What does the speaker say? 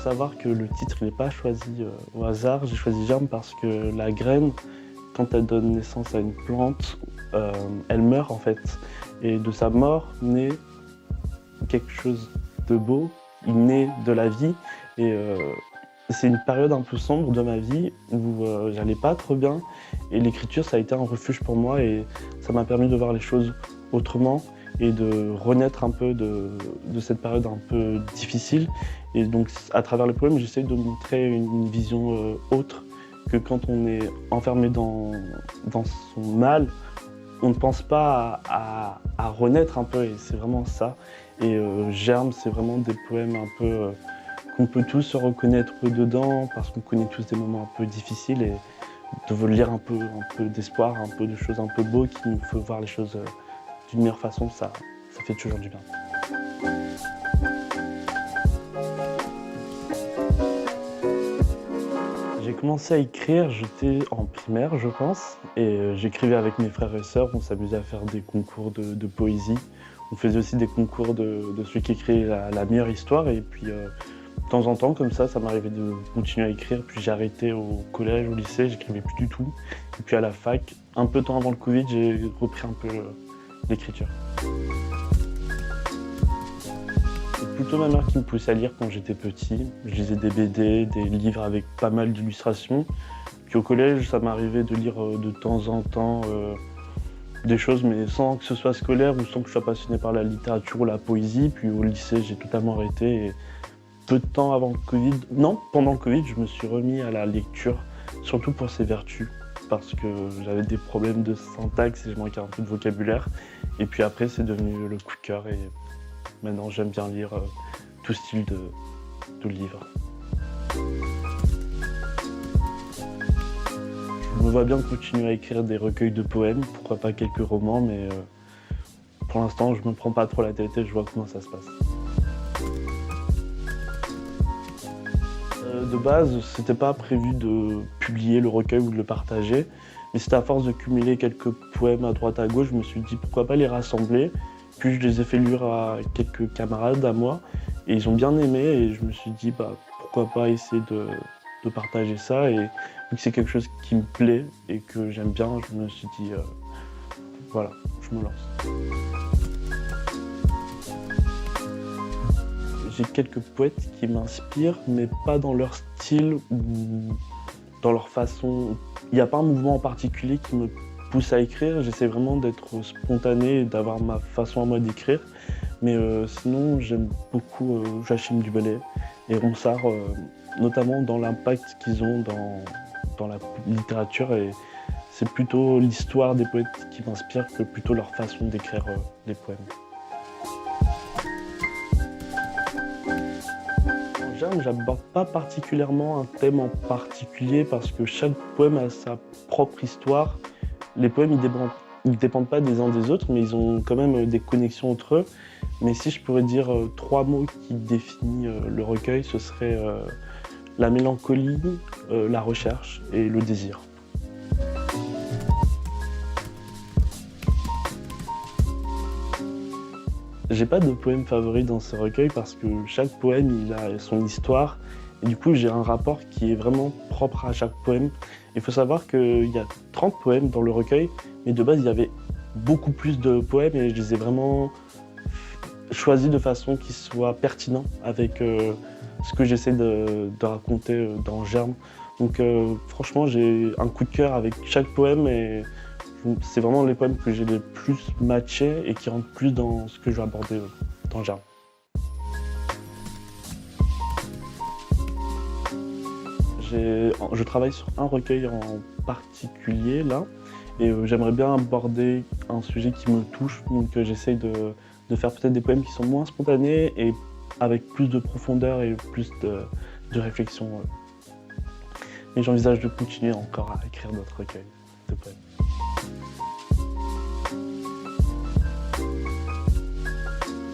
savoir que le titre il n'est pas choisi au hasard. J'ai choisi germe parce que la graine, quand elle donne naissance à une plante, elle meurt en fait. Et de sa mort naît quelque chose de beau, il naît de la vie. Et c'est une période un peu sombre de ma vie où j'allais pas trop bien. Et l'écriture, ça a été un refuge pour moi et ça m'a permis de voir les choses autrement et de renaître un peu de cette période un peu difficile. Et donc à travers le poème, j'essaie de montrer une vision autre, que quand on est enfermé dans son mal, on ne pense pas à renaître un peu, et c'est vraiment ça. Et Germe, c'est vraiment des poèmes un peu qu'on peut tous se reconnaître dedans, parce qu'on connaît tous des moments un peu difficiles, et de lire un peu d'espoir, un peu de choses un peu beaux qui nous font voir les choses d'une meilleure façon, ça fait toujours du bien. J'ai commencé à écrire, j'étais en primaire je pense, et j'écrivais avec mes frères et sœurs, on s'amusait à faire des concours de poésie. On faisait aussi des concours de celui qui écrit la meilleure histoire, et puis de temps en temps comme ça m'arrivait de continuer à écrire, puis j'ai arrêté au collège, au lycée, j'écrivais plus du tout. Et puis à la fac, un peu de temps avant le Covid, j'ai repris un peu l'écriture. C'est plutôt ma mère qui me poussait à lire quand j'étais petit. Je lisais des BD, des livres avec pas mal d'illustrations. Puis au collège, ça m'arrivait de lire de temps en temps des choses, mais sans que ce soit scolaire ou sans que je sois passionné par la littérature ou la poésie. Puis au lycée, j'ai totalement arrêté. Et peu de temps avant le Covid, non, pendant le Covid, je me suis remis à la lecture, surtout pour ses vertus, parce que j'avais des problèmes de syntaxe et je manquais un peu de vocabulaire. Et puis après, c'est devenu le coup de cœur, et maintenant j'aime bien lire tout style de livres. Je me vois bien continuer à écrire des recueils de poèmes, pourquoi pas quelques romans, mais pour l'instant je me prends pas trop la tête et je vois comment ça se passe. De base, c'était pas prévu de publier le recueil ou de le partager, mais c'était à force de cumuler quelques poèmes à droite à gauche, je me suis dit pourquoi pas les rassembler. Puis je les ai fait lire à quelques camarades à moi, et ils ont bien aimé, et je me suis dit pourquoi pas essayer de partager ça. Et vu que c'est quelque chose qui me plaît et que j'aime bien, je me suis dit voilà, je me lance. J'ai quelques poètes qui m'inspirent, mais pas dans leur style ou dans leur façon. Il n'y a pas un mouvement en particulier qui me pousse à écrire. J'essaie vraiment d'être spontané et d'avoir ma façon à moi d'écrire. Mais sinon, j'aime beaucoup Joachim du Bellay et Ronsard, notamment dans l'impact qu'ils ont dans la littérature. Et c'est plutôt l'histoire des poètes qui m'inspire que plutôt leur façon d'écrire les poèmes. J'aborde pas particulièrement un thème en particulier parce que chaque poème a sa propre histoire. Les poèmes, ils dépendent pas des uns des autres, mais ils ont quand même des connexions entre eux. Mais si je pourrais dire 3 mots qui définissent le recueil, ce serait la mélancolie, la recherche et le désir. J'ai pas de poème favori dans ce recueil parce que chaque poème il a son histoire, et du coup j'ai un rapport qui est vraiment propre à chaque poème. Il faut savoir qu'il y a 30 poèmes dans le recueil, mais de base il y avait beaucoup plus de poèmes et je les ai vraiment choisis de façon qui soit pertinent avec ce que j'essaie de raconter dans Germe. Donc franchement j'ai un coup de cœur avec chaque poème, et c'est vraiment les poèmes que j'ai le plus matchés et qui rentrent plus dans ce que je vais aborder dans Germe. Je travaille sur un recueil en particulier là, et j'aimerais bien aborder un sujet qui me touche, donc j'essaye de faire peut-être des poèmes qui sont moins spontanés et avec plus de profondeur et plus de réflexion. Mais j'envisage de continuer encore à écrire d'autres recueils de poèmes.